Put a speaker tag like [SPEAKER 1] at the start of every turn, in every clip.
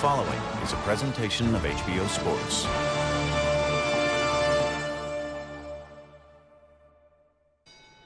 [SPEAKER 1] following is a presentation of HBO Sports.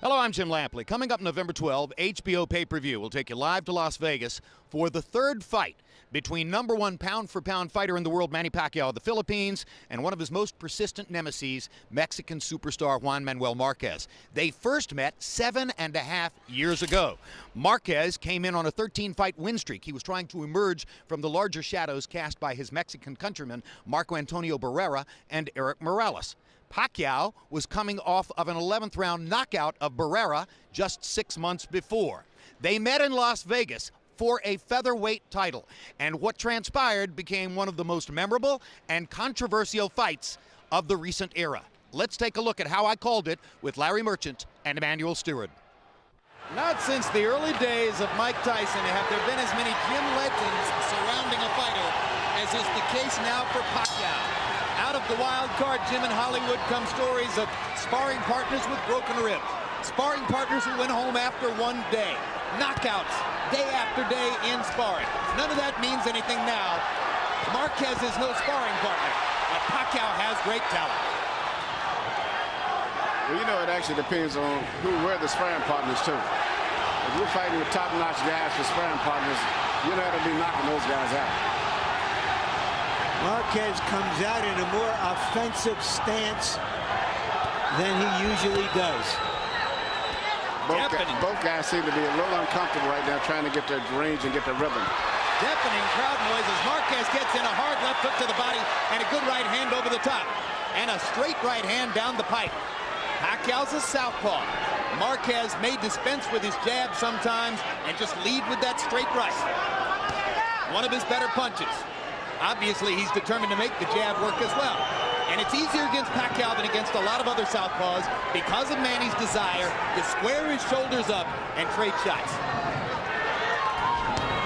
[SPEAKER 2] Hello, I'm Jim Lampley. Coming up November 12, HBO pay-per-view will take you live to Las Vegas for the third fight between #1 pound-for-pound fighter in the world, Manny Pacquiao of the Philippines, and one of his most persistent nemesis, Mexican superstar Juan Manuel Márquez. They first met 7.5 years ago. Márquez came in on a 13-fight win streak. He was trying to emerge from the larger shadows cast by his Mexican countrymen, Marco Antonio Barrera and Eric Morales. Pacquiao was coming off of an 11th round knockout of Barrera just 6 months before. They met in Las Vegas for a featherweight title, and what transpired became one of the most memorable and controversial fights of the recent era. Let's take a look at how I called it with Larry Merchant and Emmanuel Stewart.
[SPEAKER 3] Not since the early days of Mike Tyson have there been as many gym legends surrounding a fighter as is the case now for Pacquiao. Out of the wild card gym in Hollywood come stories of sparring partners with broken ribs, sparring partners who went home after one day, knockouts day after day in sparring. None of that means anything now. Márquez is no sparring partner, but Pacquiao has great talent.
[SPEAKER 4] Well, you know, it actually depends on where the sparring partners too. If you're fighting with top-notch guys for sparring partners, you're not going to be knocking those guys out.
[SPEAKER 5] Márquez comes out in a more offensive stance than he usually does.
[SPEAKER 4] Both guys seem to be a little uncomfortable right now trying to get their range and get their rhythm.
[SPEAKER 3] Deafening crowd noise as Márquez gets in a hard left hook to the body and a good right hand over the top. And a straight right hand down the pipe. Pacquiao's a southpaw. Márquez may dispense with his jab sometimes and just lead with that straight right. One of his better punches. Obviously, he's determined to make the jab work as well. And it's easier against Pacquiao than against a lot of other southpaws because of Manny's desire to square his shoulders up and trade shots.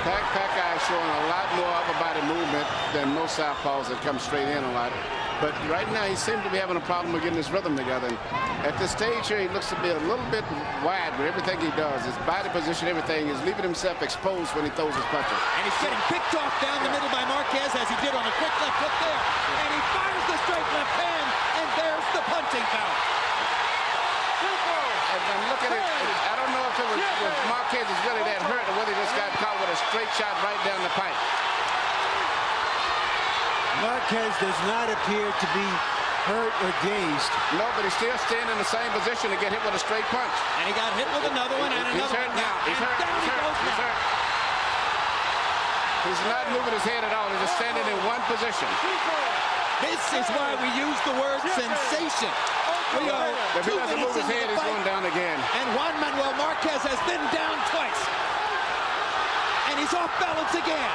[SPEAKER 4] Pacquiao is showing a lot more upper body movement than most southpaws that come straight in a lot. But right now, he seems to be having a problem with getting his rhythm together. And at this stage here, he looks to be a little bit wide with everything he does. His body position, everything is leaving himself exposed when he throws his punches.
[SPEAKER 3] And he's getting picked off down the middle by Márquez as he did on a quick left hook there. And he fires the straight left hand, and there's the punching power.
[SPEAKER 4] And look at it. I don't know if it was Márquez is really that hurt or whether he just got caught with a straight shot right down the pipe.
[SPEAKER 5] Márquez does not appear to be hurt or dazed.
[SPEAKER 4] No, but he's still staying in the same position to get hit with a straight punch.
[SPEAKER 3] And he got hit with another one and another one now.
[SPEAKER 4] He's hurt. He's hurt. He's not moving his head at all. He's just standing in one position.
[SPEAKER 3] This is why we use the word sensation. We are
[SPEAKER 4] if he doesn't move his head, he's going down again.
[SPEAKER 3] And Juan Manuel Márquez has been down twice. And he's off balance again.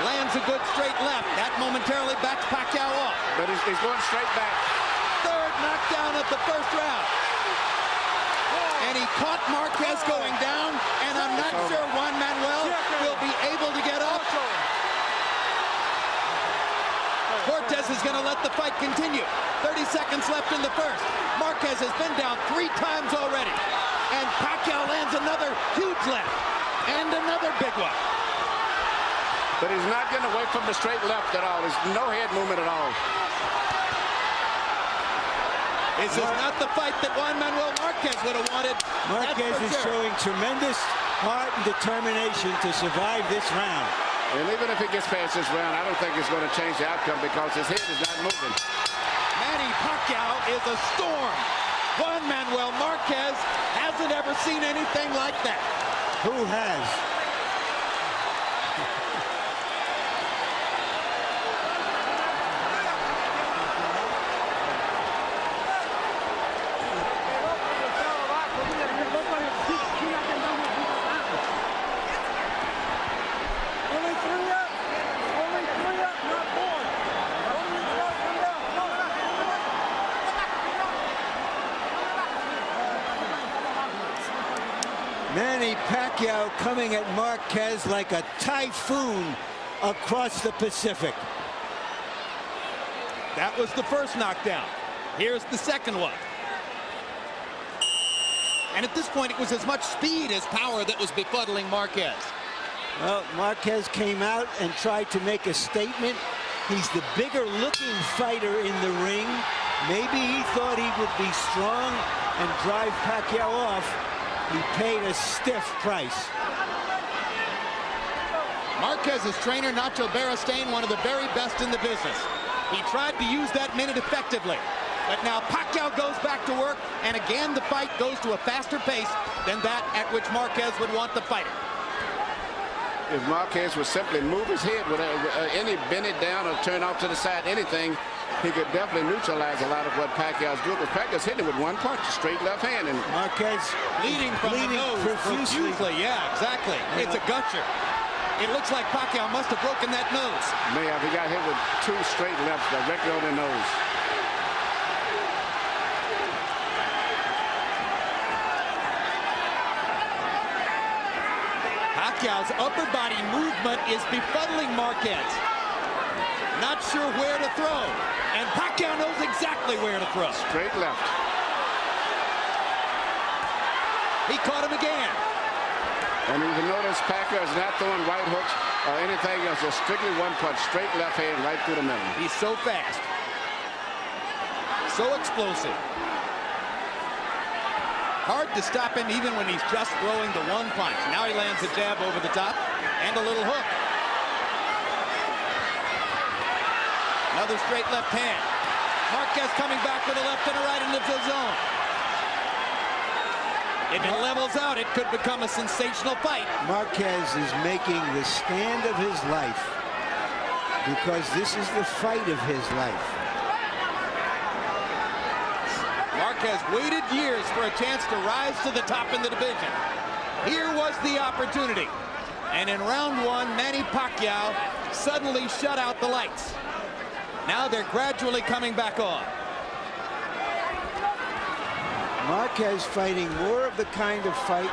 [SPEAKER 3] Lands a good straight left. That momentarily backs Pacquiao off.
[SPEAKER 4] But he's going straight back.
[SPEAKER 3] Third knockdown of the first round. And he caught Márquez going down, and I'm not sure Juan Manuel will be able to get up. Cortez is going to let the fight continue. 30 seconds left in the first. Márquez has been down 3 times already. And Pacquiao lands another huge left. And another big one.
[SPEAKER 4] But he's not getting away from the straight left at all. There's no head movement at all.
[SPEAKER 3] This is not the fight that Juan Manuel Márquez would have wanted.
[SPEAKER 5] Márquez is showing tremendous heart and determination to survive this round.
[SPEAKER 4] And even if he gets past this round, I don't think it's going to change the outcome because his head is not moving.
[SPEAKER 3] Manny Pacquiao is a storm. Juan Manuel Márquez hasn't ever seen anything like that.
[SPEAKER 5] Who has? Manny Pacquiao coming at Márquez like a typhoon across the Pacific.
[SPEAKER 3] That was the first knockdown. Here's the second one. And at this point, it was as much speed as power that was befuddling Márquez.
[SPEAKER 5] Well, Marquez came out and tried to make a statement. He's the bigger looking fighter in the ring. Maybe he thought he would be strong and drive Pacquiao off. He paid a stiff price.
[SPEAKER 3] Marquez's trainer, Nacho Beristain, one of the very best in the business. He tried to use that minute effectively. But now Pacquiao goes back to work, and again the fight goes to a faster pace than that at which Marquez would want the fighter.
[SPEAKER 4] If Marquez would simply move his head with any bend it down or turn off to the side, anything, he could definitely neutralize a lot of what Pacquiao's doing. Because Pacquiao's hitting with one punch, straight left hand, and
[SPEAKER 5] Marquez
[SPEAKER 3] bleeding from the nose profusely. Yeah, exactly. It's a gutcher. It looks like Pacquiao must have broken that nose.
[SPEAKER 4] May have. He got hit with two straight lefts directly on the nose.
[SPEAKER 3] Pacquiao's upper body movement is befuddling Marquez. Not sure where to throw. And Pacquiao knows exactly where to throw.
[SPEAKER 4] Straight left.
[SPEAKER 3] He caught him again.
[SPEAKER 4] And you can notice Pacquiao is not throwing right hooks or anything else. Just strictly one punch, straight left hand right through the middle.
[SPEAKER 3] He's so fast. So explosive. Hard to stop him even when he's just throwing the one punch. Now he lands a jab over the top and a little hook. Another straight left hand. Marquez coming back with a left and a right into the zone. If it levels out, it could become a sensational fight.
[SPEAKER 5] Marquez is making the stand of his life because this is the fight of his life.
[SPEAKER 3] Marquez waited years for a chance to rise to the top in the division. Here was the opportunity. And in round one, Manny Pacquiao suddenly shut out the lights. Now they're gradually coming back on.
[SPEAKER 5] Marquez fighting more of the kind of fight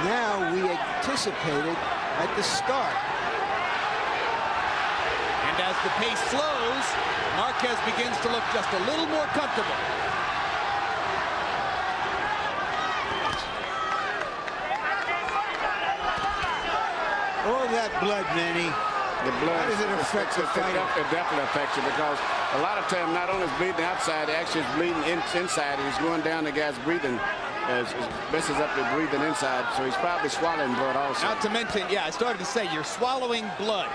[SPEAKER 5] now we anticipated at the start.
[SPEAKER 3] And as the pace slows, Marquez begins to look just a little more comfortable.
[SPEAKER 5] All that blood, Manny.
[SPEAKER 4] The blood,
[SPEAKER 5] how does it affect the fighter?
[SPEAKER 4] It definitely affects you because a lot of times not only is bleeding outside, it actually is bleeding inside. He's going down the guy's breathing, messes up the breathing inside, so he's probably swallowing blood also.
[SPEAKER 3] Not to mention, yeah, I started to say, you're swallowing blood.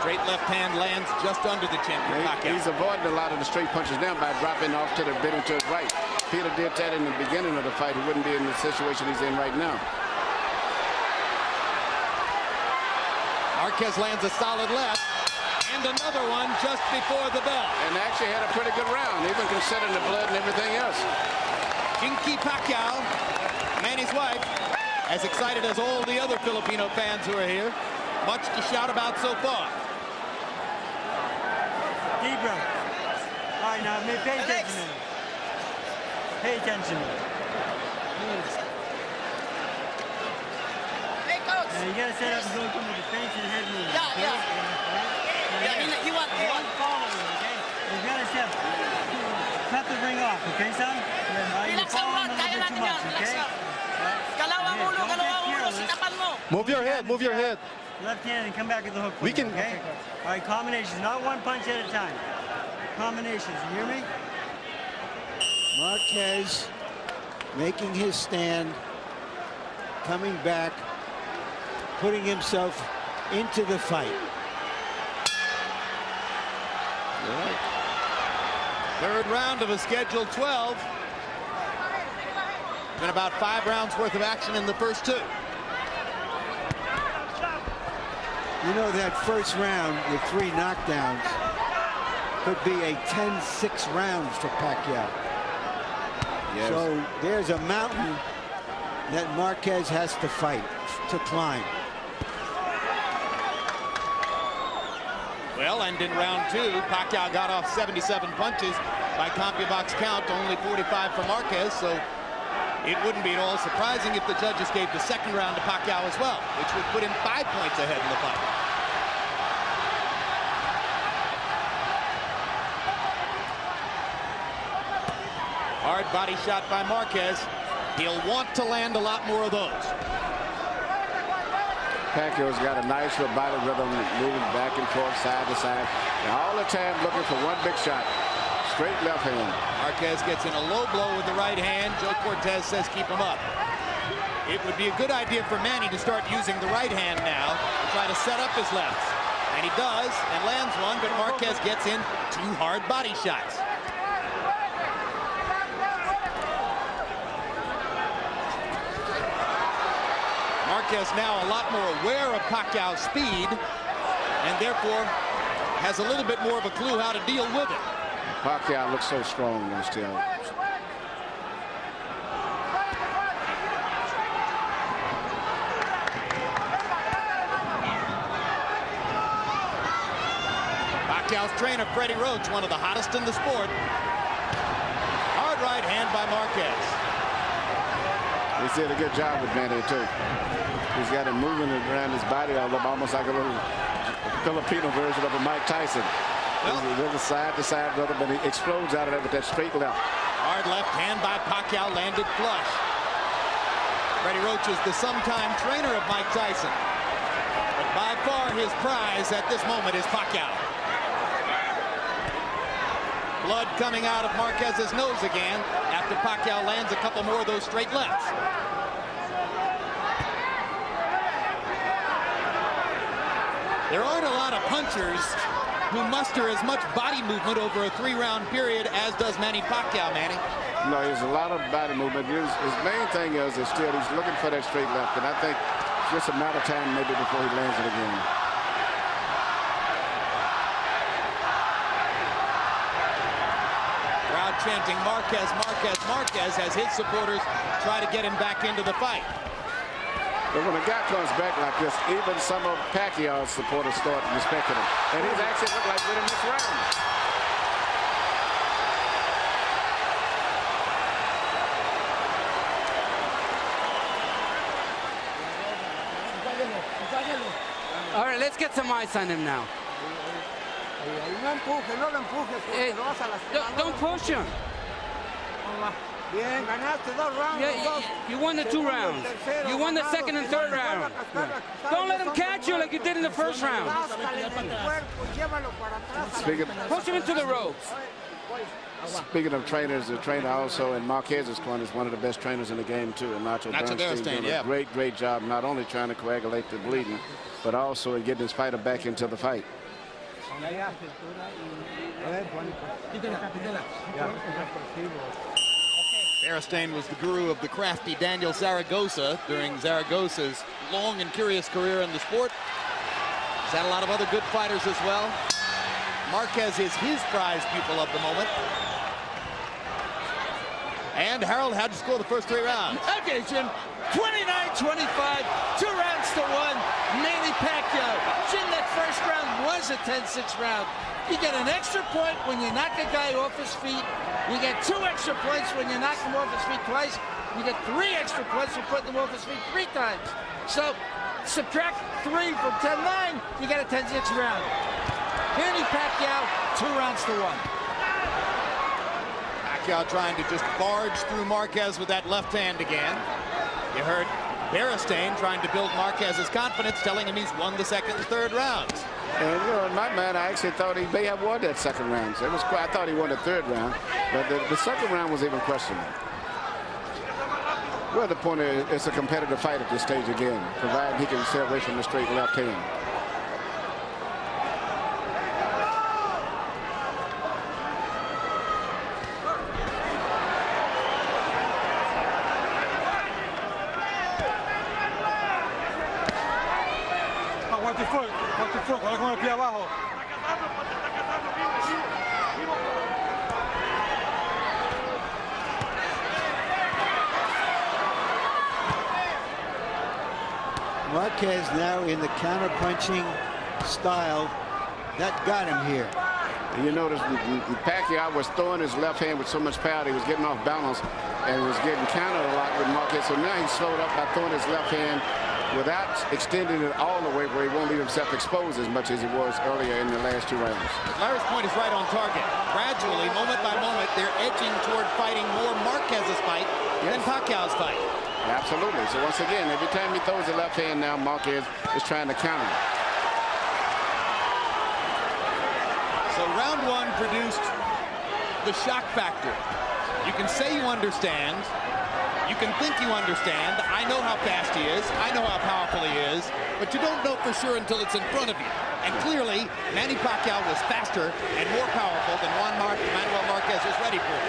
[SPEAKER 3] Straight left hand lands just under the chin for Pacquiao.
[SPEAKER 4] He's avoiding a lot of the straight punches now by dropping off to the bending to his right. Peter did that in the beginning of the fight. He wouldn't be in the situation he's in right now.
[SPEAKER 3] Marquez lands a solid left, and another one just before the bell.
[SPEAKER 4] And actually had a pretty good round, even considering the blood and everything else.
[SPEAKER 3] Jinky Pacquiao, Manny's wife, as excited as all the other Filipino fans who are here. Much to shout about so far.
[SPEAKER 6] Deep breath. All right, now pay attention. Pay attention. You gotta set up and go from the defense and head movement.
[SPEAKER 7] He wants
[SPEAKER 6] one follower, okay? You gotta step. Cut the ring off, okay, son? You're following a little bit too much, okay?
[SPEAKER 8] Move your head, move your head.
[SPEAKER 6] Left hand and come back with the hook.
[SPEAKER 8] We can.
[SPEAKER 6] Okay? All right, combinations, not one punch at a time. Combinations, you hear me?
[SPEAKER 5] Marquez making his stand, coming back, putting himself into the fight.
[SPEAKER 3] Right. Third round of a scheduled 12. Been about 5 rounds worth of action in the first 2.
[SPEAKER 5] You know, that first round with 3 knockdowns could be a 10-6 round for Pacquiao. Yes. So there's a mountain that Marquez has to fight, to climb.
[SPEAKER 3] Well, and in round 2, Pacquiao got off 77 punches by CompuBox count, only 45 for Marquez, so it wouldn't be at all surprising if the judges gave the second round to Pacquiao as well, which would put him 5 points ahead in the fight. Hard body shot by Marquez. He'll want to land a lot more of those.
[SPEAKER 4] Pacquiao's got a nice little body rhythm, moving back and forth, side to side, and all the time looking for one big shot. Straight left hand.
[SPEAKER 3] Marquez gets in a low blow with the right hand. Joe Cortez says keep him up. It would be a good idea for Manny to start using the right hand now to try to set up his lefts. And he does, and lands one, but Marquez gets in 2 hard body shots. Marquez now a lot more aware of Pacquiao's speed, and therefore has a little bit more of a clue how to deal with it.
[SPEAKER 4] Pacquiao looks so strong now still.
[SPEAKER 3] Pacquiao's trainer, Freddie Roach, one of the hottest in the sport. Hard right hand by Marquez.
[SPEAKER 4] He did a good job with Manny, too. He's got him moving around his body almost like a little Filipino version of a Mike Tyson. He's a little side-to-side brother, but he explodes out of it with that straight left.
[SPEAKER 3] Hard left hand by Pacquiao, landed flush. Freddie Roach is the sometime trainer of Mike Tyson. But by far his prize at this moment is Pacquiao. Blood coming out of Marquez's nose again after Pacquiao lands a couple more of those straight lefts. There aren't a lot of punchers who muster as much body movement over a 3-round period as does Manny Pacquiao, Manny.
[SPEAKER 4] No, there's a lot of body movement. His main thing is still he's looking for that straight left, and I think it's just a matter of time maybe before he lands it again.
[SPEAKER 3] Crowd chanting Marquez, Marquez, Marquez as his supporters try to get him back into the fight.
[SPEAKER 4] But when a guy comes back like this, even some of Pacquiao's supporters start respecting him. And he's actually looked like winning this round.
[SPEAKER 7] All right, let's get some ice on him now. Hey, don't push him. Yeah, you won the 2 rounds. You won the 2nd and 3rd round. Don't let him catch you like you did in the 1st round. Push him into the ropes.
[SPEAKER 4] Speaking of trainers, the trainer also in Marquez's corner is one of the best trainers in the game too, and Nacho Bernstein doing a great job, not only trying to coagulate the bleeding, but also in getting his fighter back into the fight.
[SPEAKER 3] Bernstein was the guru of the crafty Daniel Zaragoza during Zaragoza's long and curious career in the sport. He's had a lot of other good fighters as well. Marquez is his prize pupil of the moment. And Harold had to score the first 3 rounds.
[SPEAKER 9] Okay, Jim. 29-25, 2 rounds to 1. Manny Pacquiao. Jim, that first round was a 10-6 round. You get an extra point when you knock a guy off his feet. You get 2 extra points when you knock him off his feet twice. You get 3 extra points for putting him off his feet 3 times. So subtract 3 from 10-9, you get a 10-6 round. Manny Pacquiao, 2 rounds to 1.
[SPEAKER 3] Pacquiao trying to just barge through Marquez with that left hand again. You heard Bernstein trying to build Marquez's confidence, telling him he's won the 2nd and 3rd rounds.
[SPEAKER 4] And you know, in my mind, I actually thought he may have won that 2nd round. So I thought he won the 3rd round, but the 2nd round was even questionable. Well, the point is, it's a competitive fight at this stage again, provided he can stay away from the straight left hand.
[SPEAKER 6] Watch your foot, con el pie abajo.
[SPEAKER 5] Marquez now in the counter-punching style that got him here.
[SPEAKER 4] And you notice Pacquiao was throwing his left hand with so much power, he was getting off balance and was getting countered a lot with Marquez. So now he slowed up by throwing his left hand without extending it all the way where he won't leave himself exposed as much as he was earlier in the last 2 rounds.
[SPEAKER 3] Larry's point is right on target. Gradually, moment by moment, they're edging toward fighting more Marquez's fight than Pacquiao's fight.
[SPEAKER 4] Absolutely. So once again, every time he throws the left hand now, Marquez is trying to counter it.
[SPEAKER 3] So round one produced the shock factor. You can say you understand. You can think you understand. I know how fast he is. I know how powerful he is. But you don't know for sure until it's in front of you. And clearly, Manny Pacquiao was faster and more powerful than Juan Manuel Márquez was ready for.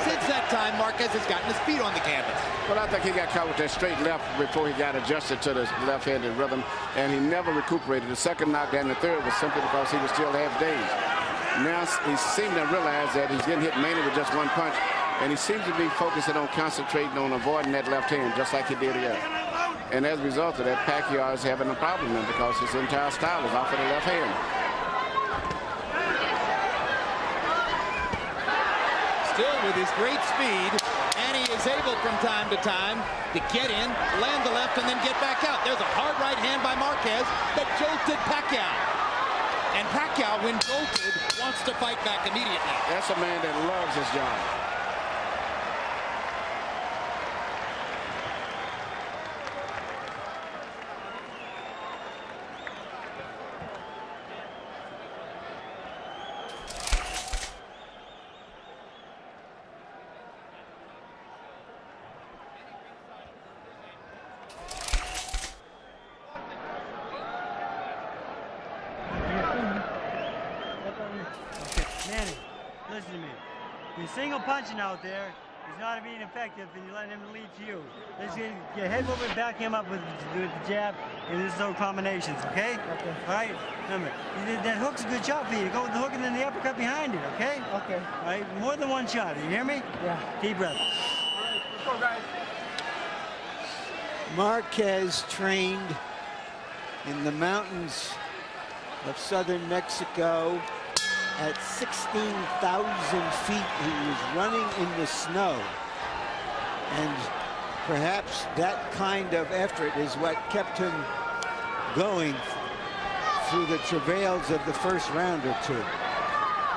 [SPEAKER 3] Since that time, Márquez has gotten his feet on the canvas.
[SPEAKER 4] Well, I think he got caught with that straight left before he got adjusted to the left-handed rhythm, and he never recuperated. The second knockdown, the third was simply because he was still half-dazed. Now he seemed to realize that he's getting hit mainly with just one punch, and he seems to be focusing on concentrating on avoiding that left hand, just like he did here. And as a result of that, Pacquiao is having a problem now because his entire style is off of the left hand.
[SPEAKER 3] Still with his great speed, Manny is able from time to time to get in, land the left, and then get back out. There's a hard right hand by Márquez that jolted Pacquiao. And Pacquiao, when jolted, wants to fight back immediately.
[SPEAKER 4] That's a man that loves his job.
[SPEAKER 6] Manny, listen to me. You're single punching out there. He's not being effective, and you're letting him lead to you. Let's get head movement, back him up with the jab, and there's no combinations, okay? Okay. All right? Remember, that hook's a good shot for you. Go with the hook and then the uppercut behind it, okay? Okay. All right? More than one shot. You hear me? Yeah. Deep breath.
[SPEAKER 5] All right, let's go, guys. Marquez trained in the mountains of southern Mexico. At 16,000 feet, he was running in the snow. And perhaps that kind of effort is what kept him going through the travails of the first round or two.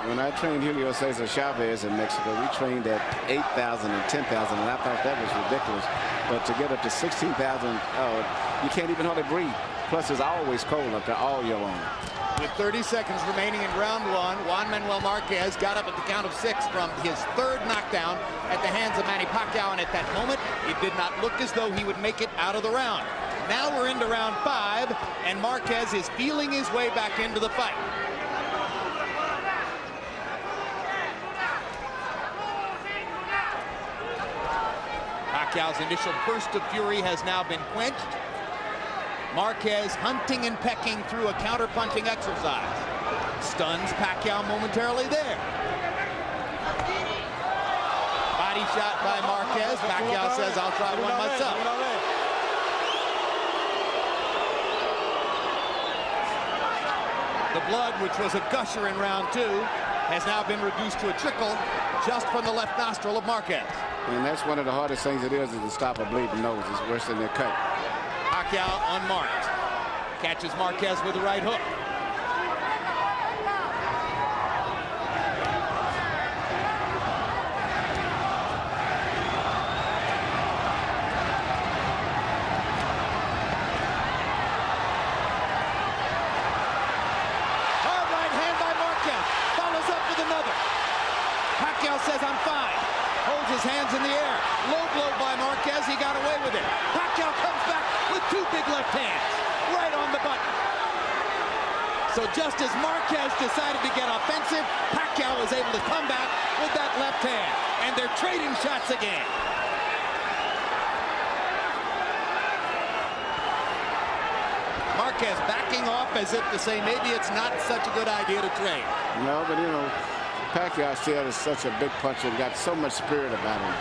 [SPEAKER 4] When I trained Julio Cesar Chavez in Mexico, we trained at 8,000 and 10,000, and I thought that was ridiculous. But to get up to 16,000, you can't even hardly breathe. Plus, it's always cold up there all year long.
[SPEAKER 2] With 30 seconds remaining in round one, Juan Manuel Márquez got up at the count of 6 from his third knockdown at the hands of Manny Pacquiao, and at that moment, it did not look as though he would make it out of the round. Now we're into round 5, and Márquez is feeling his way back into the fight. Pacquiao's initial burst of fury has now been quenched. Márquez hunting and pecking through a counter-punching exercise. Stuns Pacquiao momentarily there. Body shot by Márquez. Pacquiao says, I'll try one myself. The blood, which was a gusher in round 2, has now been reduced to a trickle just from the left nostril of Márquez.
[SPEAKER 4] And that's one of the hardest things it is to stop a bleeding nose. It's worse than their cut.
[SPEAKER 2] Pacquiao unmarked. Catches Márquez with the right hook. Hard right hand by Márquez. Follows up with another. Pacquiao says, I'm fine. Holds his hands in the air. Low blow by Márquez. He got away with it. Pacquiao comes back with 2 big left hands. Right on the button. So just as Márquez decided to get offensive, Pacquiao was able to come back with that left hand. And they're trading shots again. Márquez backing off as if to say maybe it's not such a good idea to trade.
[SPEAKER 4] No, but you know, Pacquiao still is such a big puncher and got so much spirit about him.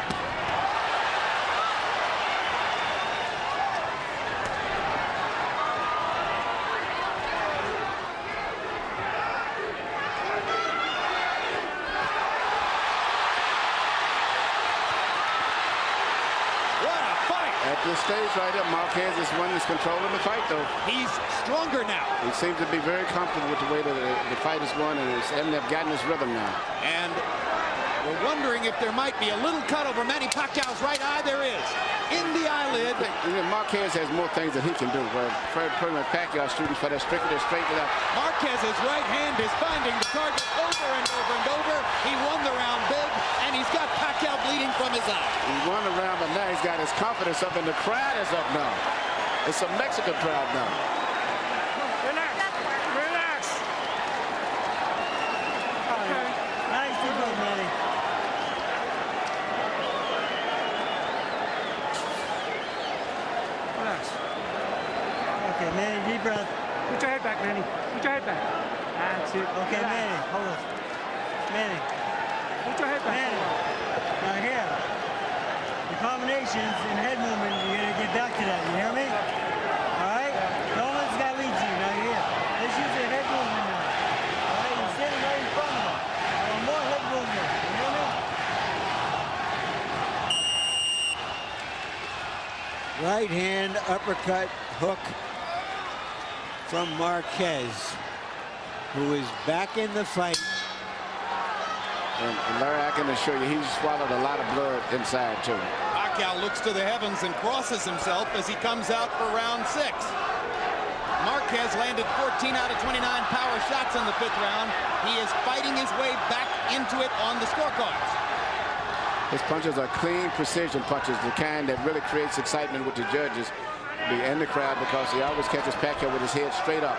[SPEAKER 4] At this stage right here, Márquez is one that's controlling the fight, though.
[SPEAKER 2] He's stronger now.
[SPEAKER 4] He seems to be very comfortable with the way that the fight is going, and he's having gotten his rhythm now.
[SPEAKER 2] And
[SPEAKER 3] We're wondering if there might be a little cut over Manny Pacquiao's right eye. There is. In the eyelid.
[SPEAKER 4] Marquez has more things that he can do. Pretty much Pacquiao shooting for that straight it up.
[SPEAKER 3] Marquez's right hand is finding the target over and over and over. He won the round big, and he's got Pacquiao bleeding from his eye.
[SPEAKER 4] He won the round, but now he's got his confidence up, and the crowd is up now. It's a Mexican crowd now.
[SPEAKER 6] Relax. Okay. Nice to go, Manny. Relax. Okay, Manny, deep breath. Put your head back, Manny. Put your head back. That's it. Okay, Manny, hold on. Manny. Put your head back. Manny. Now here. The combinations and head movement, you're going to get back to that. You hear me? All right? Don't let this guy lead you. Now you're here. Let's use the head movement now. All right? You're sitting right in front of him. I want more head movement. You hear me?
[SPEAKER 5] Right hand uppercut hook from Marquez, who is back in the fight.
[SPEAKER 4] And Larry, I can assure you, he's swallowed a lot of blood inside, too.
[SPEAKER 3] Pacquiao looks to the heavens and crosses himself as he comes out for round 6. Marquez landed 14 out of 29 power shots in the 5th round. He is fighting his way back into it on the scorecards.
[SPEAKER 4] His punches are clean precision punches, the kind that really creates excitement with the judges and the crowd, because he always catches Pacquiao with his head straight up.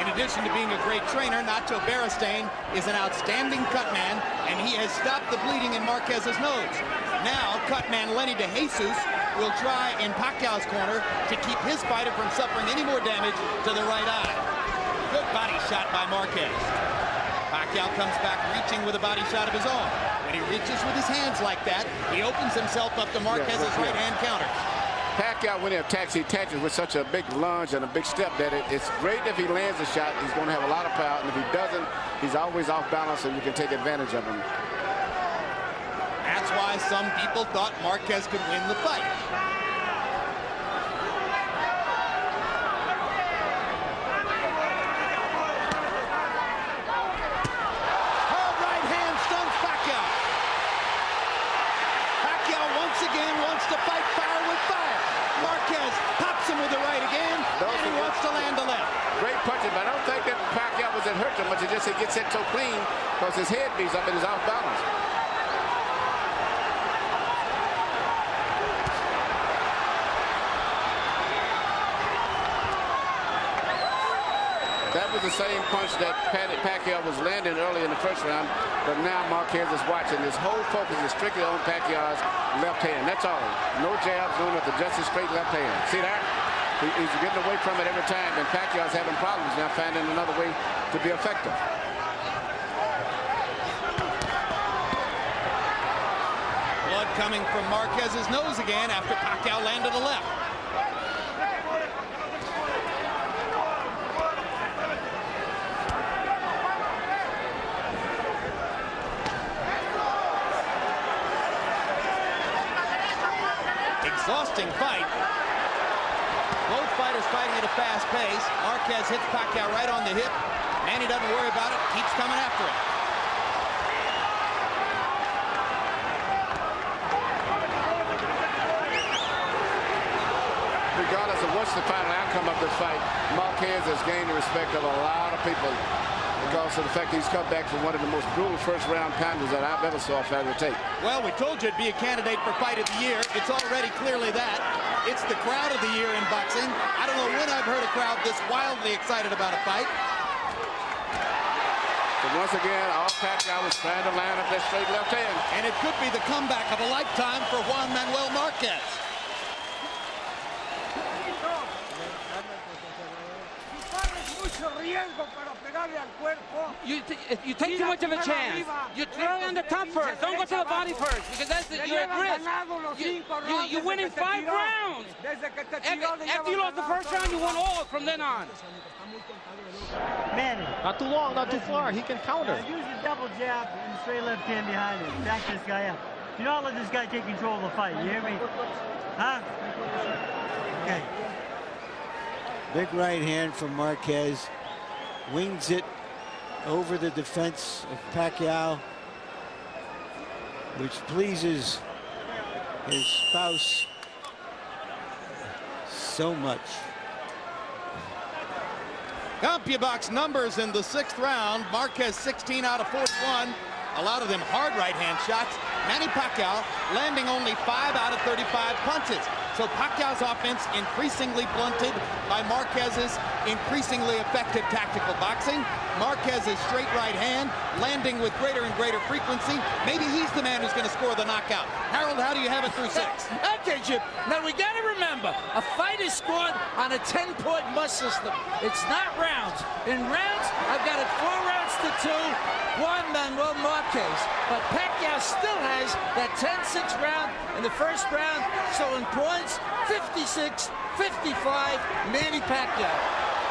[SPEAKER 3] In addition to being a great trainer, Nacho Beristain is an outstanding cutman, and he has stopped the bleeding in Marquez's nose. Now, cutman Lenny De Jesus will try in Pacquiao's corner to keep his fighter from suffering any more damage to the right eye. Good body shot by Marquez. Pacquiao comes back reaching with a body shot of his own. When he reaches with his hands like that, he opens himself up to Marquez's right-hand counter.
[SPEAKER 4] Pacquiao, when he attacks with such a big lunge and a big step that it's great if he lands a shot. He's going to have a lot of power, and if he doesn't, he's always off balance, and you can take advantage of him.
[SPEAKER 3] That's why some people thought Marquez could win the fight. Hard right hand stuns Pacquiao. Pacquiao once again wants to fight fire with fire. Marquez pops him with the right again, and he wants to land the left.
[SPEAKER 4] Great punches, but I don't think that Pacquiao was hurt too much. It just he gets it so clean because his head beats up and he's off balance. That was the same punch that Pacquiao was landing early in the 1st round, but now Marquez is watching. His whole focus is strictly on Pacquiao's left hand. That's all. No jabs, no nothing, just his straight left hand. See that? He's getting away from it every time, and Pacquiao's having problems now finding another way to be effective.
[SPEAKER 3] Blood coming from Marquez's nose again after Pacquiao landed a left. Exhausting fight. Both fighters fighting at a fast pace. Marquez hits Pacquiao right on the hip. Manny doesn't worry about it, keeps coming after him.
[SPEAKER 4] Regardless of what's the final outcome of this fight, Marquez has gained the respect of a lot of people because of the fact he's come back from one of the most brutal 1st round pounders that I've ever saw a fighter take.
[SPEAKER 3] Well, we told you it'd be a candidate for fight of the year. It's already clearly that. It's the crowd of the year in boxing. I don't know when I've heard a crowd this wildly excited about a fight.
[SPEAKER 4] But once again, all Pacquiao was trying to line up that straight left hand.
[SPEAKER 3] And it could be the comeback of a lifetime for Juan Manuel Márquez.
[SPEAKER 7] You take too much of a chance. You throw on the top first. Don't go to the body first, because that's you're at risk. You're winning 5 rounds. After you lost the 1st round, you won all from then on.
[SPEAKER 6] Manny.
[SPEAKER 8] Not too long, not too far. He can counter.
[SPEAKER 6] Use the double jab and the straight left hand behind him. Back this guy up. Do not let this guy take control of the fight. You hear me? Huh? Okay.
[SPEAKER 5] Big right hand from Marquez. Wings it over the defense of Pacquiao. which pleases his spouse so much.
[SPEAKER 2] CompuBox numbers in the 6th round. Marquez 16 out of 41. A lot of them hard right-hand shots. Manny Pacquiao landing only 5 out of 35 punches. So Pacquiao's offense increasingly blunted by Marquez's increasingly effective tactical boxing. Marquez's straight right hand landing with greater and greater frequency. Maybe he's the man who's going to score the knockout. Harold, how do you have it through 6?
[SPEAKER 9] Okay, Jim. Now, we got to remember, a fight is scored on a 10-point must system. It's not rounds. In rounds, I've got it 4 rounds to 2. Juan Manuel Márquez. But Pacquiao still has that 10-6 round in the first round. So in points, 56-55, Manny Pacquiao.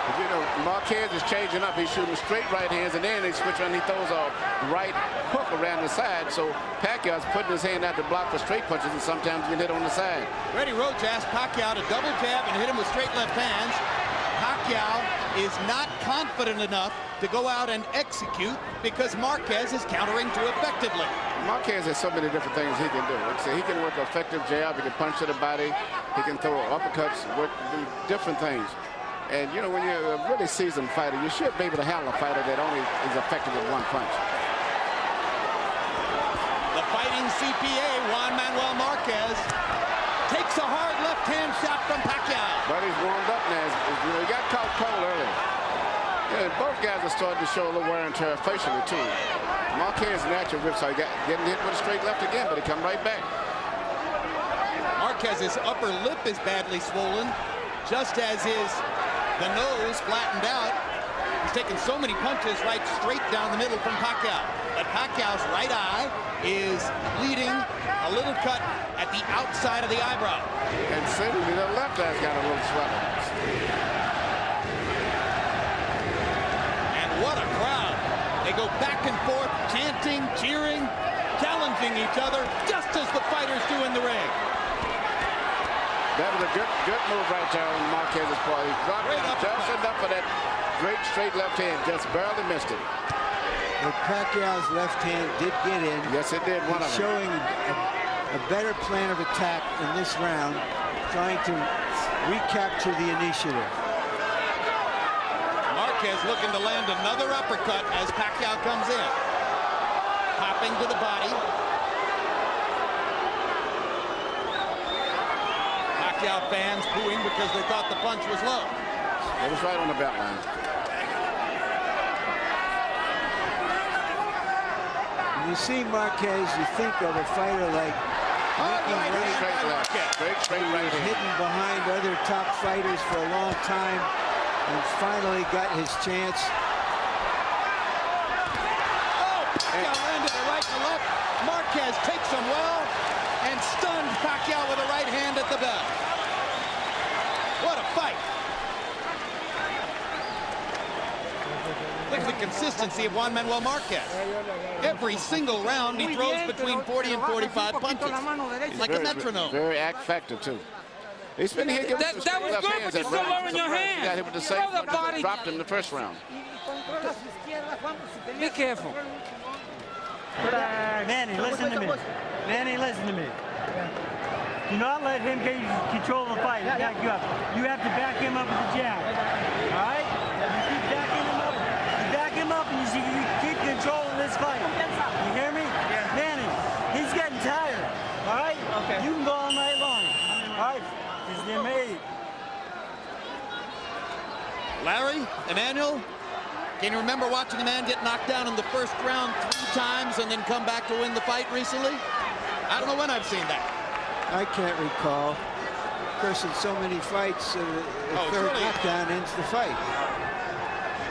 [SPEAKER 4] You know, Marquez is changing up. He's shooting straight right hands, and then they switch on. He throws a right hook around the side. So Pacquiao's putting his hand out to block for straight punches, and sometimes get hit on the side.
[SPEAKER 2] Freddie Roach asked Pacquiao to double jab and hit him with straight left hands. Pacquiao is not confident enough to go out and execute because Marquez is countering too effectively.
[SPEAKER 4] Marquez has so many different things he can do. He can work an effective jab. He can punch to the body. He can throw uppercuts, do different things. And, you know, when you're a really seasoned fighter, you should be able to handle a fighter that only is effective with 1 punch.
[SPEAKER 2] The fighting CPA, Juan Manuel Márquez, takes a hard left-hand shot from Pacquiao.
[SPEAKER 4] But he's warmed up now. You know, he got caught cold early. Yeah, both guys are starting to show a little wear and tear facially, too. Marquez natural whipsaw. He got getting hit with a straight left again, but he come right back.
[SPEAKER 2] Marquez's upper lip is badly swollen, just as is the nose flattened out. He's taken so many punches right straight down the middle from Pacquiao. But Pacquiao's right eye is bleeding, a little cut at the outside of the eyebrow.
[SPEAKER 4] And suddenly the left eye's got a little swelling.
[SPEAKER 2] And what a crowd. They go back and forth, chanting, cheering, challenging each other, just as the fighters do in the ring.
[SPEAKER 4] That was a good move right there on Marquez's part. He dropped down just enough for that great straight left hand, just barely missed it.
[SPEAKER 5] But Pacquiao's left hand did get in.
[SPEAKER 4] Yes, it did. One of them.
[SPEAKER 5] Showing a better plan of attack in this round, trying to recapture the initiative.
[SPEAKER 2] Marquez looking to land another uppercut as Pacquiao comes in. Hopping to the body. Pacquiao fans booing because they thought the punch was low.
[SPEAKER 4] It was right on the belt line.
[SPEAKER 5] When you see Marquez, you think of a fighter like
[SPEAKER 4] straight right hand.
[SPEAKER 5] Hidden behind other top fighters for a long time and finally got his chance.
[SPEAKER 2] Oh, Pacquiao landed a right to left. Marquez takes him well and stunned Pacquiao with a right hand at the bell. What a fight. Look at the consistency of Juan Manuel Márquez. Every single round he throws between 40 and 45 punches. Like a metronome.
[SPEAKER 4] Very act-factor, too. He's been here.
[SPEAKER 7] That was good, but you're still lowering your hand.
[SPEAKER 4] Got hit with the same punch that dropped him in the first round.
[SPEAKER 7] Be careful.
[SPEAKER 6] Manny, listen to me. Manny, listen to me. Do not let him get control of the fight. You have to back him up with the jab. All right? You keep backing him up. You back him up and you keep control of this fight. You hear me? Yeah. Manny, he's getting tired. All right? Okay. You can go all night long. All right? He's near me.
[SPEAKER 2] Larry, Emmanuel, can you remember watching a man get knocked down in the first round 3 times and then come back to win the fight recently? I don't know when I've seen that.
[SPEAKER 5] I can't recall. Of course, in so many fights, the third knockdown ends the fight.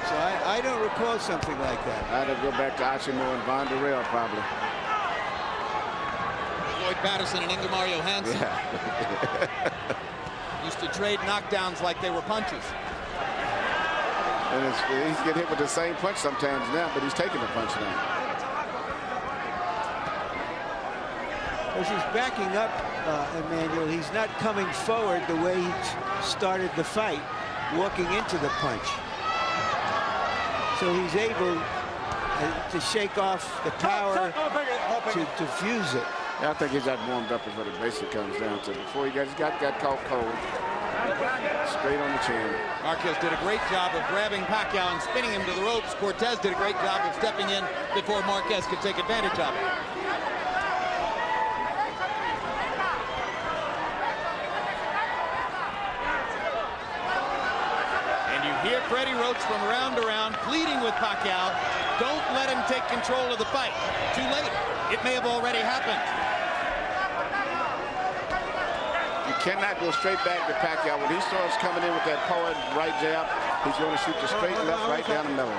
[SPEAKER 5] So I don't recall something like that.
[SPEAKER 4] I'd have to go back to Achimo and Von Durrell, probably.
[SPEAKER 2] Floyd Patterson and Ingemar Johansson used to trade knockdowns like they were punches.
[SPEAKER 4] And he's getting hit with the same punch sometimes now, but he's taking the punch now.
[SPEAKER 5] As he's backing up, Emmanuel, he's not coming forward the way he started the fight, walking into the punch. So he's able to shake off the power to defuse it.
[SPEAKER 4] I think he's got warmed up is what it basically comes down to. Before he got caught cold. Straight on the chin.
[SPEAKER 3] Marquez did a great job of grabbing Pacquiao and spinning him to the ropes. Cortez did a great job of stepping in before Marquez could take advantage of it. And you hear Freddie Roach from round to round pleading with Pacquiao, don't let him take control of the fight. Too late. It may have already happened.
[SPEAKER 4] Cannot go straight back to Pacquiao. When he starts coming in with that powered right jab, he's going to shoot the straight left right down the middle.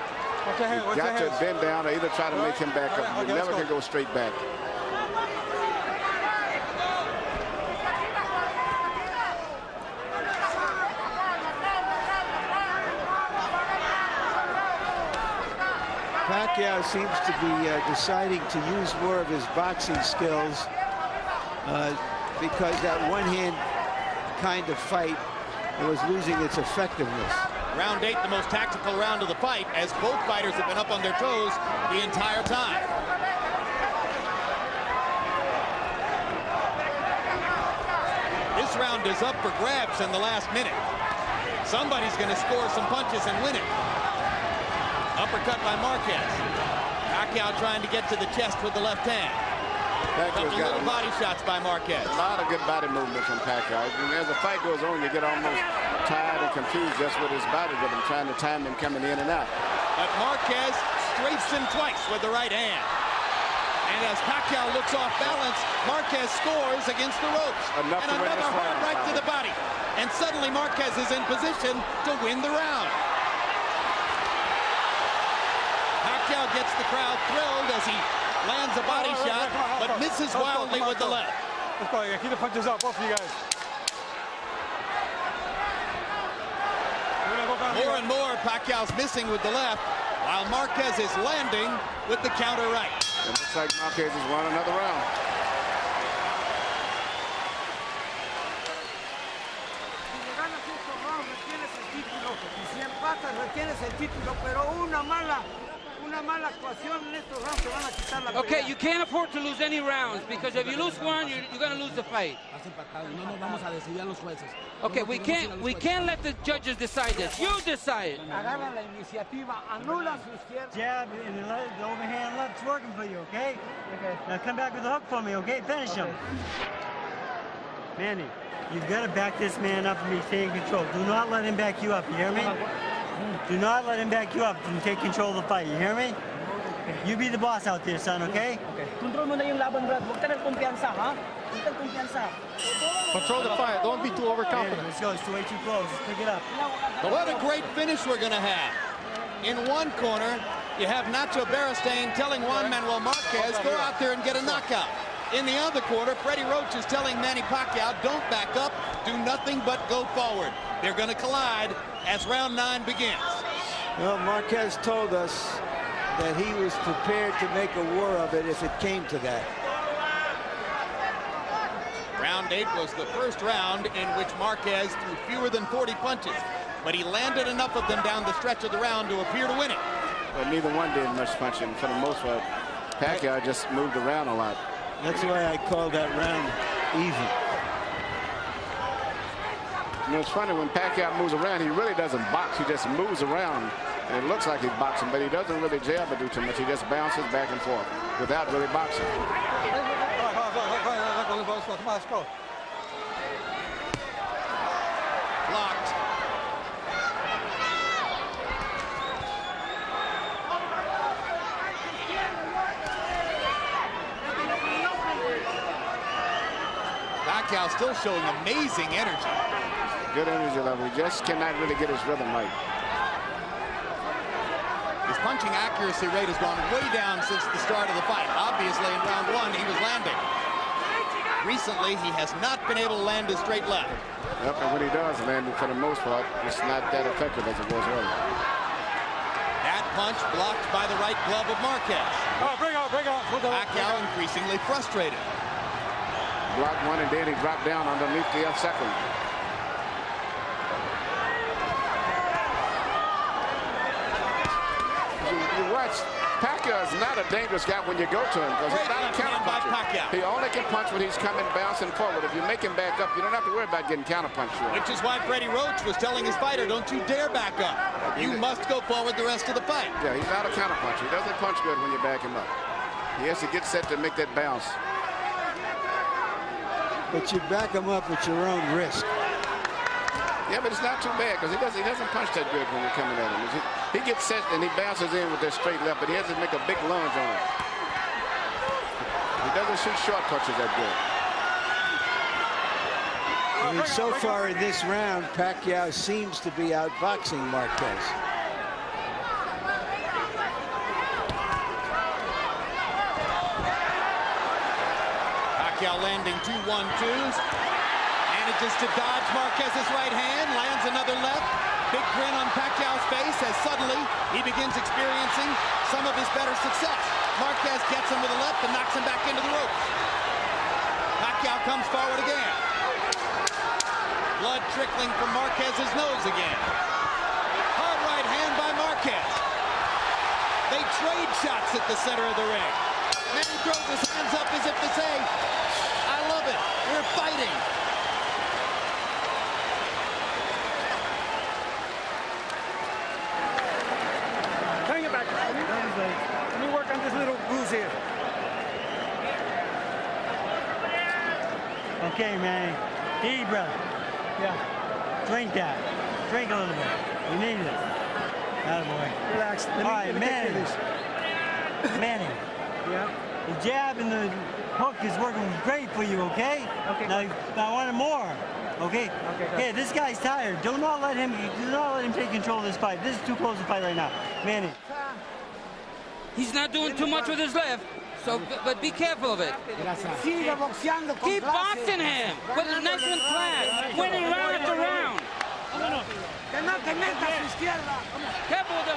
[SPEAKER 4] You've got to bend down or either try to make him back up. You never can go straight back.
[SPEAKER 5] Pacquiao seems to be deciding to use more of his boxing skills because that one-hand kind of fight was losing its effectiveness.
[SPEAKER 3] Round 8, the most tactical round of the fight, as both fighters have been up on their toes the entire time. This round is up for grabs in the last minute. Somebody's going to score some punches and win it. Uppercut by Marquez. Pacquiao trying to get to the chest with the left hand. Couple little body shots by Marquez.
[SPEAKER 4] A lot of good body movement from Pacquiao. As the fight goes on, you get almost tired and confused just with his body rhythm, trying to time him coming in and out.
[SPEAKER 3] But Marquez strafes him twice with the right hand. And as Pacquiao looks off balance, Marquez scores against the ropes. And another hard right to the body. And suddenly Marquez is in position to win the round. Pacquiao gets the crowd thrilled as he lands a body shot, but misses wildly with the left.
[SPEAKER 8] Let's go. Keep the punches up, both of you guys.
[SPEAKER 3] More and more, Pacquiao's missing with the left, while Marquez is landing with the counter right.
[SPEAKER 4] It looks like Marquez has won another round.
[SPEAKER 7] Okay, you can't afford to lose any rounds because if you lose one, you're going to lose the fight. Okay, we can't let the judges decide this. You decide.
[SPEAKER 6] Jab and the overhand left's working for you, okay? Okay. Now come back with the hook for me, okay? Finish him. Manny, you've got to back this man up and be staying in control. Do not let him back you up, you hear me? Do not let him back you up and take control of the fight, you hear me? You be the boss out there, son, okay?
[SPEAKER 10] Control mo na yung laban, Brad. Huwag ka ng kumpiyansa, ha? Huwag ka ng kumpiyansa.
[SPEAKER 8] Control the fight. Don't be too overconfident.
[SPEAKER 6] Let's go. It's way too close. Let's pick it up.
[SPEAKER 3] What a great finish we're going to have. In one corner, you have Nacho Beristain telling Juan Manuel Márquez, go out there and get a knockout. In the other corner, Freddie Roach is telling Manny Pacquiao, don't back up, do nothing but go forward. They're going to collide as round 9 begins.
[SPEAKER 5] Well, Marquez told us that he was prepared to make a war of it if it came to that.
[SPEAKER 3] Round 8 was the first round in which Marquez threw fewer than 40 punches, but he landed enough of them down the stretch of the round to appear to win it.
[SPEAKER 4] But neither one did much punching. For the most part, Pacquiao just moved around a lot.
[SPEAKER 5] That's why I call that round even.
[SPEAKER 4] You know, it's funny, when Pacquiao moves around, he really doesn't box. He just moves around. And it looks like he's boxing, but he doesn't really jab or do too much. He just bounces back and forth without really boxing.
[SPEAKER 8] Let's go.
[SPEAKER 3] Blocked. Pacquiao still showing amazing energy.
[SPEAKER 4] Good energy level. He just cannot really get his rhythm right.
[SPEAKER 3] His punching accuracy rate has gone way down since the start of the fight. Obviously, in round 1, he was landing. Recently, he has not been able to land a straight left.
[SPEAKER 4] Yep, and when he does land, for the most part, it's not that effective as it was earlier.
[SPEAKER 3] That punch blocked by the right glove of Marquez.
[SPEAKER 8] Oh, bring out.
[SPEAKER 3] Pacquiao increasingly frustrated.
[SPEAKER 4] Blocked one, and then he dropped down underneath the second. you watch, Pacquiao is not a dangerous guy when you go to him because he's not a counterpuncher. He only can punch when he's coming bouncing forward. If you make him back up, you don't have to worry about getting counterpunched.
[SPEAKER 3] Which is why Freddie Roach was telling his fighter, don't you dare back up. You must go forward the rest of the fight.
[SPEAKER 4] Yeah, he's not a counterpuncher. He doesn't punch good when you back him up. He has to get set to make that bounce.
[SPEAKER 5] But you back him up at your own risk.
[SPEAKER 4] Yeah, but it's not too bad because he doesn't punch that good when you're coming at him. He gets set and he bounces in with that straight left, but he has to make a big lunge on it. He doesn't shoot short punches that good.
[SPEAKER 5] I mean, so far in this round, Pacquiao seems to be outboxing Marquez.
[SPEAKER 3] Pacquiao landing 2 1-2s. Manages to dodge Marquez's right hand, lands another left. Big grin on Pacquiao's face as suddenly he begins experiencing some of his better success. Marquez gets him with a left and knocks him back into the ropes. Pacquiao comes forward again. Blood trickling from Marquez's nose again. Hard right hand by Marquez. They trade shots at the center of the ring. Manny throws his hands up as if to say, I love it, we're fighting.
[SPEAKER 10] Bring it back. Let me work on this little goose here.
[SPEAKER 6] Okay, Manny. Eat, brother. Yeah. Drink that. Drink a little bit. You need it. Attaboy.
[SPEAKER 10] Relax. All
[SPEAKER 6] right, Manny. Manny.
[SPEAKER 10] Yeah.
[SPEAKER 6] The jab and the hook is working great for you, okay?
[SPEAKER 10] Okay.
[SPEAKER 6] Now I want more. Okay?
[SPEAKER 10] Okay.
[SPEAKER 6] Hey, this guy's tired. Do not let him take control of this fight. This is too close to fight right now. Manny.
[SPEAKER 7] He's not doing too much with his left, so but be careful of it. Keep boxing him with an excellent class, winning round after round. Careful with the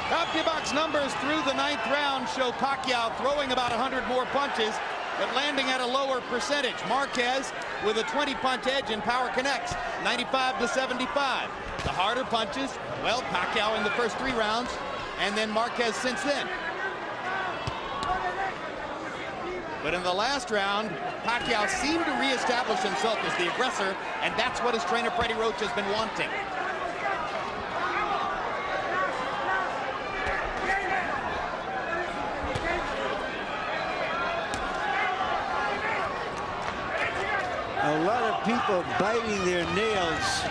[SPEAKER 3] CompuBox numbers through the 9th round show Pacquiao throwing about 100 more punches, but landing at a lower percentage. Marquez with a 20-punch edge in power connects, 95-75. The harder punches, well, Pacquiao in the first 3 rounds, and then Marquez since then. But in the last round, Pacquiao seemed to reestablish himself as the aggressor, and that's what his trainer Freddie Roach has been wanting.
[SPEAKER 5] A lot of people biting their nails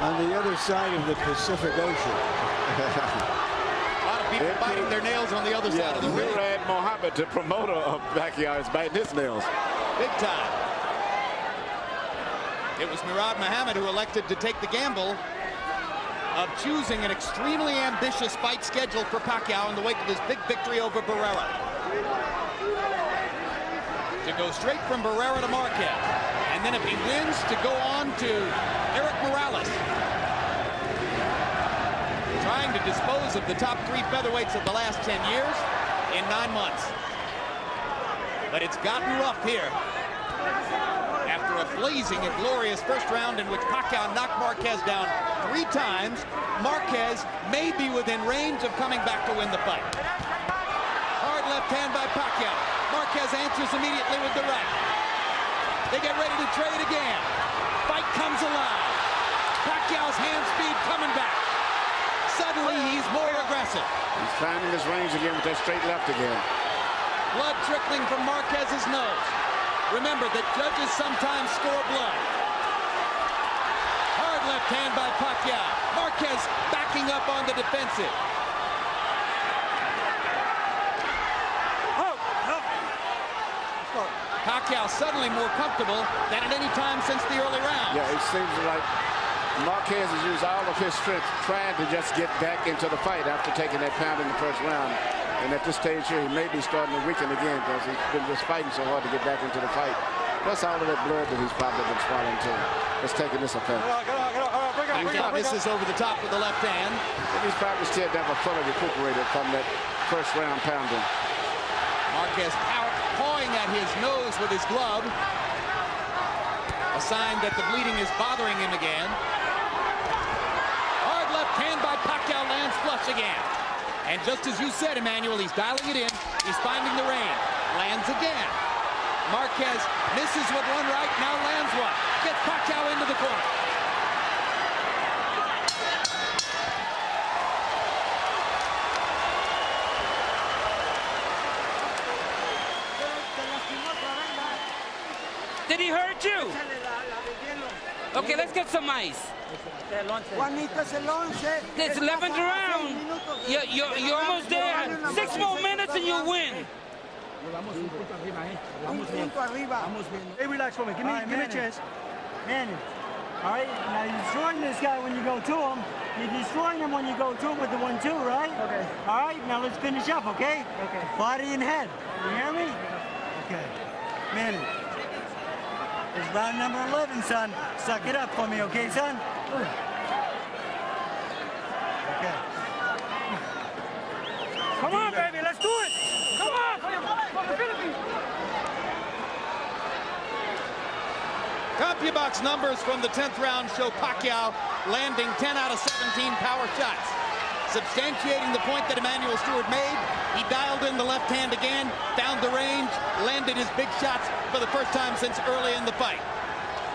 [SPEAKER 5] on the other side of the Pacific Ocean.
[SPEAKER 3] A lot of people biting their nails on the other side of the ring.
[SPEAKER 4] Murad Mohammed, the promoter of Pacquiao, is biting his nails.
[SPEAKER 3] Big time. It was Murad Mohammed who elected to take the gamble of choosing an extremely ambitious fight schedule for Pacquiao in the wake of his big victory over Barrera. To go straight from Barrera to Marquez. And then if he wins, to go on to Eric Morales. Trying to dispose of the top 3 featherweights of the last 10 years in 9 months. But it's gotten rough here. After a blazing and glorious first round in which Pacquiao knocked Marquez down 3 times, Marquez may be within range of coming back to win the fight. Hard left hand by Pacquiao. Marquez answers immediately with the right. They get ready to trade again. Fight comes alive. Pacquiao's hand speed coming back. Suddenly, he's more aggressive.
[SPEAKER 4] He's finding his range again with that straight left again.
[SPEAKER 3] Blood trickling from Marquez's nose. Remember that judges sometimes score blood. Hard left hand by Pacquiao. Marquez backing up on the defensive. Pacquiao suddenly more comfortable than at any time since the early round.
[SPEAKER 4] Yeah, it seems like Marquez has used all of his strength trying to just get back into the fight after taking that pound in the first round. And at this stage here, he may be starting to weaken again because he's been just fighting so hard to get back into the fight. Plus all of that blood that he's probably been swallowing too. It's taking this effect.
[SPEAKER 3] Misses over the top with the left hand.
[SPEAKER 4] And he's probably still never fully recuperated from that first round pounding.
[SPEAKER 3] Marquez pawing at his nose with his glove. A sign that the bleeding is bothering him again. Hard left hand by Pacquiao, lands flush again. And just as you said, Emmanuel, he's dialing it in. He's finding the range. Lands again. Marquez misses with one right, now lands one. Gets Pacquiao into the corner.
[SPEAKER 7] Did he hurt you? Okay, let's get some ice. It's 11th round. You're almost there. 6 more minutes and you'll win.
[SPEAKER 10] Hey, relax for me. Give me a chance.
[SPEAKER 6] Manny. All right, now you're destroying this guy when you go to him. You're destroying him when you go to him with the 1-2, right?
[SPEAKER 10] Okay.
[SPEAKER 6] All right, now let's finish up, okay?
[SPEAKER 10] Okay.
[SPEAKER 6] Body and head. You hear me? Okay. Manny. It's round number 11, son. Suck it up for me, okay, son? Okay.
[SPEAKER 10] Come on, baby, let's do it. Come on, for the Philippines.
[SPEAKER 3] CompuBox numbers from the 10th round show Pacquiao landing 10 out of 17 power shots. Substantiating the point that Emmanuel Stewart made, he dialed in the left hand again, found the range, landed his big shots for the first time since early in the fight.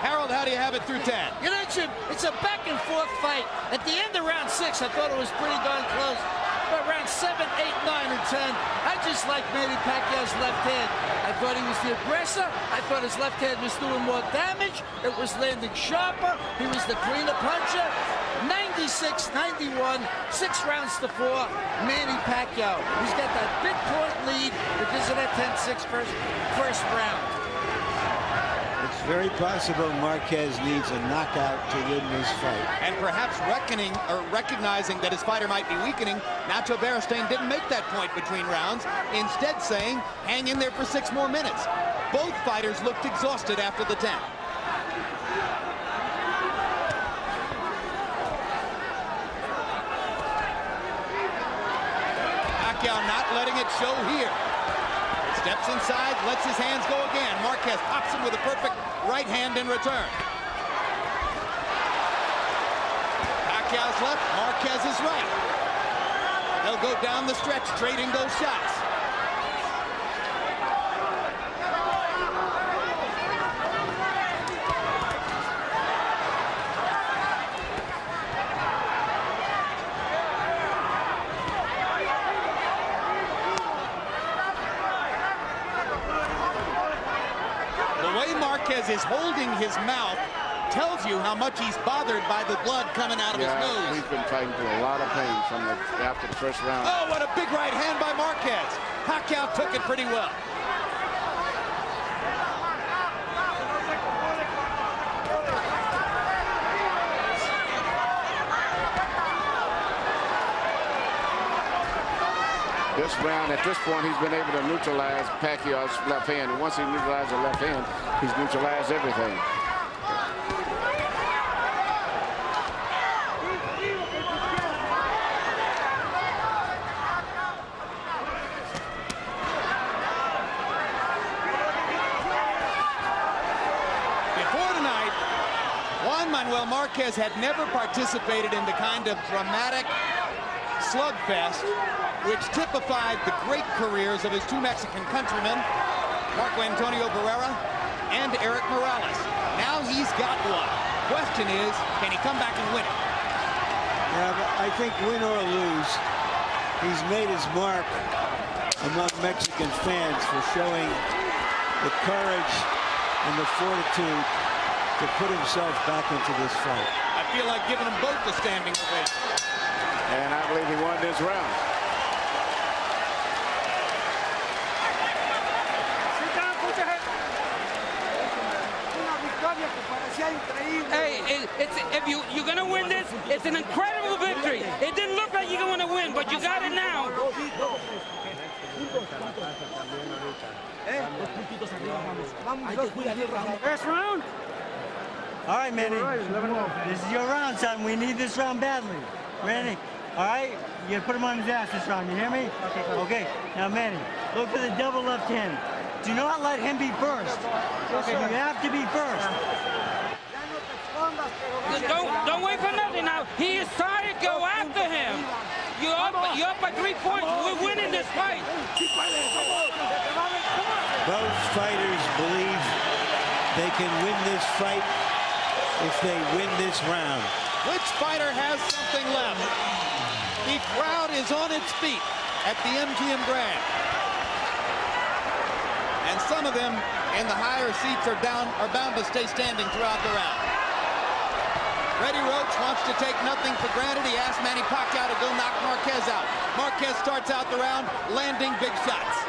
[SPEAKER 3] Harold, how do you have it through 10?
[SPEAKER 9] You know, Jim, it's a back and forth fight. At the end of round 6, I thought it was pretty darn close. But round 7, 8, 9, and 10, I just like Manny Pacquiao's left hand. I thought he was the aggressor. I thought his left hand was doing more damage. It was landing sharper. He was the cleaner puncher. 96-91, 6 rounds to 4, Manny Pacquiao. He's got that big point lead because of that 10-6 first round.
[SPEAKER 5] It's very possible Marquez needs a knockout to win this fight.
[SPEAKER 3] And perhaps recognizing that his fighter might be weakening, Nacho Beristain didn't make that point between rounds, instead saying, hang in there for 6 more minutes. Both fighters looked exhausted after the 10. Pacquiao not letting it show here. Steps inside, lets his hands go again. Marquez pops him with a perfect right hand in return. Pacquiao's left, Marquez's right. They'll go down the stretch, trading those shots. Marquez is holding his mouth, tells you how much he's bothered by the blood coming out of his nose.
[SPEAKER 4] He's been fighting through a lot of pain after the first round.
[SPEAKER 3] Oh, what a big right hand by Marquez. Pacquiao took it pretty well.
[SPEAKER 4] This round, at this point, he's been able to neutralize Pacquiao's left hand. And once he neutralized the left hand, he's neutralized everything.
[SPEAKER 3] Before tonight, Juan Manuel Márquez had never participated in the kind of dramatic slugfest which typified the great careers of his 2 Mexican countrymen, Marco Antonio Barrera and Eric Morales. Now he's got one. Question is, can he come back and win it?
[SPEAKER 5] Yeah, but I think win or lose, he's made his mark among Mexican fans for showing the courage and the fortitude to put himself back into this fight.
[SPEAKER 3] I feel like giving them both a standing ovation.
[SPEAKER 4] And I believe he won this round.
[SPEAKER 7] Hey, if you're gonna win this, it's an incredible victory. It didn't look like you're gonna win, but you got it now.
[SPEAKER 10] First round.
[SPEAKER 6] All right, Manny. This is your round, son. We need this round badly. Manny, all right? You gotta put him on his ass this round. You hear me? Okay. Okay. Now, Manny, look for the double left hand. Do not let him be first. Okay, you have to be first.
[SPEAKER 7] Don't wait for nothing now. He is trying to go after him. You're up by 3 points. We're winning this fight.
[SPEAKER 5] Both fighters believe they can win this fight if they win this round.
[SPEAKER 3] Which fighter has something left? The crowd is on its feet at the MGM Grand. And some of them in the higher seats are bound to stay standing throughout the round. Freddie Roach wants to take nothing for granted. He asked Manny Pacquiao to go knock Marquez out. Marquez starts out the round landing big shots.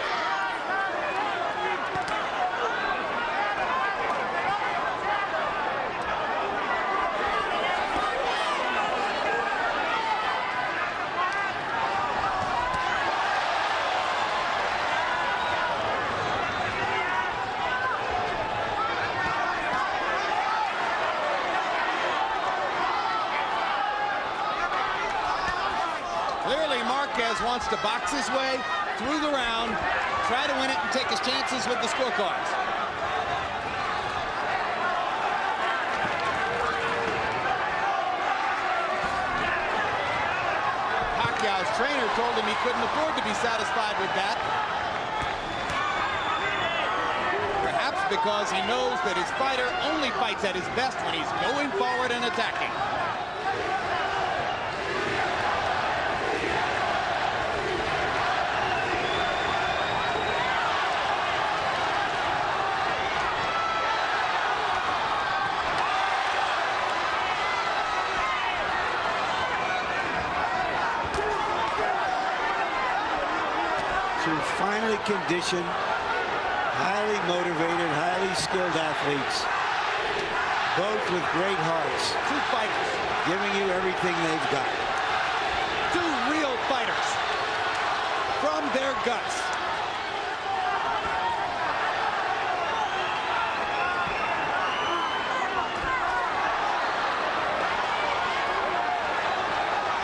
[SPEAKER 3] Clearly, Marquez wants to box his way through the round, try to win it, and take his chances with the scorecards. Pacquiao's trainer told him he couldn't afford to be satisfied with that. Perhaps because he knows that his fighter only fights at his best when he's going forward and attacking.
[SPEAKER 5] Finely conditioned, highly motivated, highly skilled athletes, both with great hearts.
[SPEAKER 3] Two fighters
[SPEAKER 5] giving you everything they've got.
[SPEAKER 3] Two real fighters from their guts.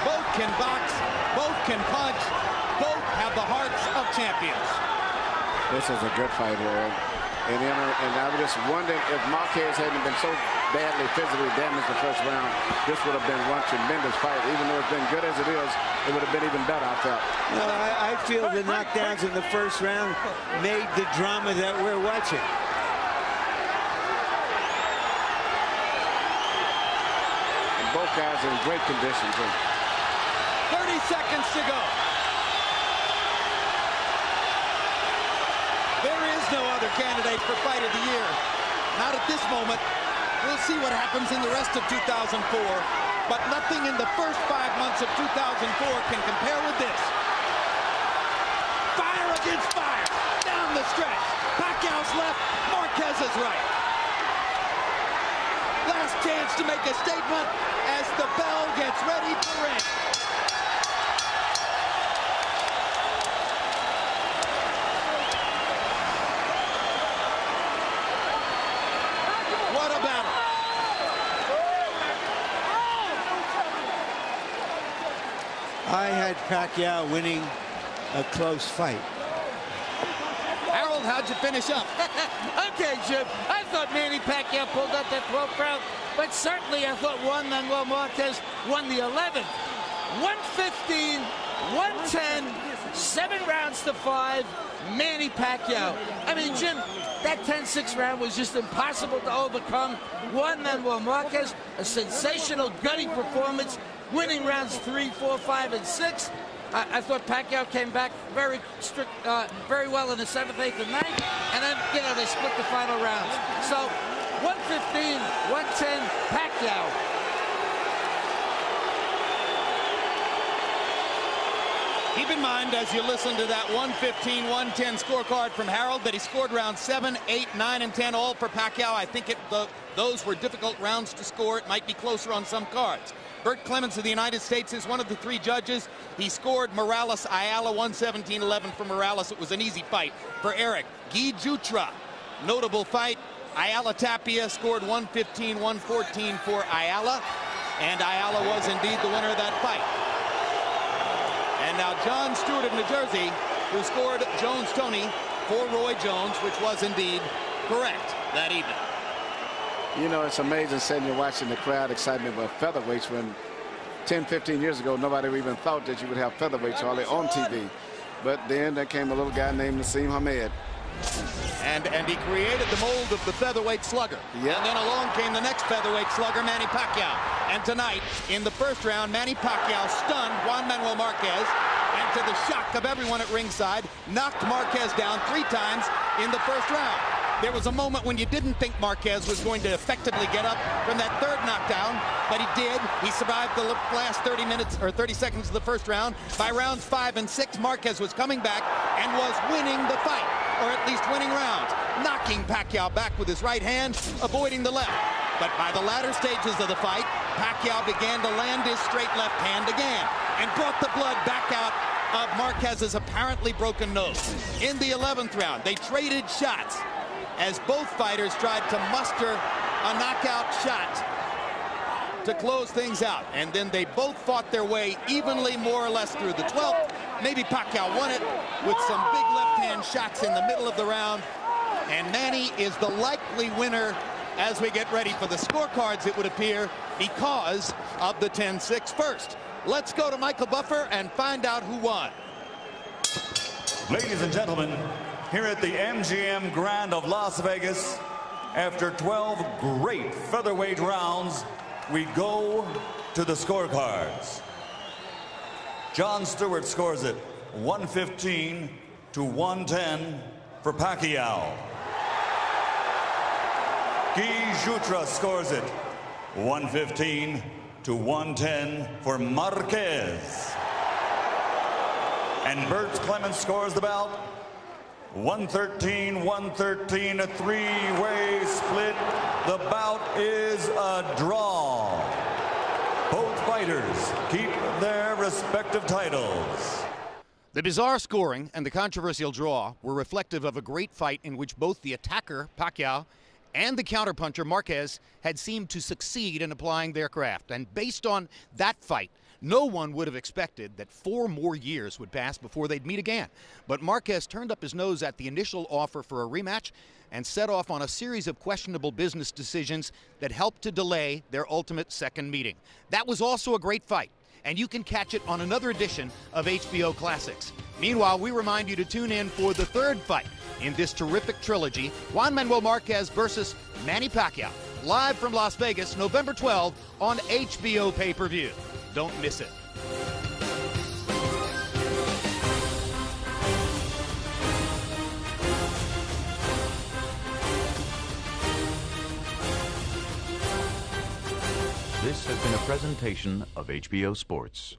[SPEAKER 3] Both can box, both can punch, both have the hearts of champions.
[SPEAKER 4] This is a good fight here. And I would just wonder if Marquez hadn't been so badly physically damaged the first round, this would have been one tremendous fight. Even though it's been good as it is, it would have been even better, I felt.
[SPEAKER 5] No, I feel the knockdowns in the first round made the drama that we're watching.
[SPEAKER 4] And both guys are in great condition, too.
[SPEAKER 3] 30 seconds to go. There is no other candidate for Fight of the Year. Not at this moment. We'll see what happens in the rest of 2004. But nothing in the first 5 months of 2004 can compare with this. Fire against fire. Down the stretch. Pacquiao's left. Marquez's right. Last chance to make a statement as the bell gets ready to ring. What a battle.
[SPEAKER 5] I had Pacquiao winning a close fight.
[SPEAKER 3] Harold, how'd you finish up?
[SPEAKER 9] Okay, Jim. I thought Manny Pacquiao pulled out that 12th round, but certainly I thought Juan Manuel Márquez won the 11th. 115, 110, 7 rounds to 5. Manny Pacquiao. I mean, Jim, that 10-6 round was just impossible to overcome. Juan Manuel Márquez, a sensational gutting performance, winning rounds 3, 4, 5, and 6. I thought Pacquiao came back very well in the 7th, 8th, and 9th, and then, you know, they split the final rounds. So, 115, 110, Pacquiao.
[SPEAKER 3] Keep in mind as you listen to that 115-110 scorecard from Harold that he scored rounds 7, 8, 9, and 10 all for Pacquiao. I think those were difficult rounds to score. It might be closer on some cards. Bert Clemens of the United States is one of the 3 judges. He scored Morales-Ayala 117-11 for Morales. It was an easy fight for Eric. Guy Jutra, notable fight. Ayala Tapia scored 115-114 for Ayala. And Ayala was indeed the winner of that fight. And now John Stewart of New Jersey, who scored Jones-Tony for Roy Jones, which was indeed correct that evening.
[SPEAKER 4] You know, it's amazing sitting here watching the crowd excitement about featherweights when 10, 15 years ago, nobody even thought that you would have featherweights hardly on TV. But then there came a little guy named Nassim Hamed.
[SPEAKER 3] And he created the mold of the featherweight slugger.
[SPEAKER 4] Yeah.
[SPEAKER 3] And then along came the next featherweight slugger, Manny Pacquiao. And tonight, in the first round, Manny Pacquiao stunned Juan Manuel Márquez, and to the shock of everyone at ringside, knocked Márquez down 3 times in the first round. There was a moment when you didn't think Márquez was going to effectively get up from that 3rd knockdown, but he did. He survived the last 30 minutes or 30 seconds of the first round. By rounds 5 and 6, Márquez was coming back and was winning the fight, or at least winning rounds, knocking Pacquiao back with his right hand, avoiding the left. But by the latter stages of the fight, Pacquiao began to land his straight left hand again and brought the blood back out of Márquez's apparently broken nose. In the 11th round, they traded shots as both fighters tried to muster a knockout shot to close things out. And then they both fought their way evenly, more or less, through the 12th. Maybe Pacquiao won it with some big left-hand shots in the middle of the round. And Manny is the likely winner as we get ready for the scorecards, it would appear, because of the 10-6 first. Let's go to Michael Buffer and find out who won.
[SPEAKER 11] Ladies and gentlemen, here at the MGM Grand of Las Vegas, after 12 great featherweight rounds, we go to the scorecards. Jon Stewart scores it 115 to 110 for Pacquiao. Guy Jutra scores it 115 to 110 for Marquez. And Bert Clements scores the bout 113-113, a 3-way split. The bout is a draw. Both fighters keep their respective titles.
[SPEAKER 2] The bizarre scoring and the controversial draw were reflective of a great fight in which both the attacker, Pacquiao, and the counterpuncher, Marquez, had seemed to succeed in applying their craft. And based on that fight, no one would have expected that 4 more years would pass before they'd meet again. But Marquez turned up his nose at the initial offer for a rematch and set off on a series of questionable business decisions that helped to delay their ultimate second meeting. That was also a great fight, and you can catch it on another edition of HBO Classics. Meanwhile, we remind you to tune in for the 3rd fight in this terrific trilogy, Juan Manuel Márquez versus Manny Pacquiao, live from Las Vegas, November 12 on HBO pay-per-view. Don't miss it.
[SPEAKER 1] This has been a presentation of HBO Sports.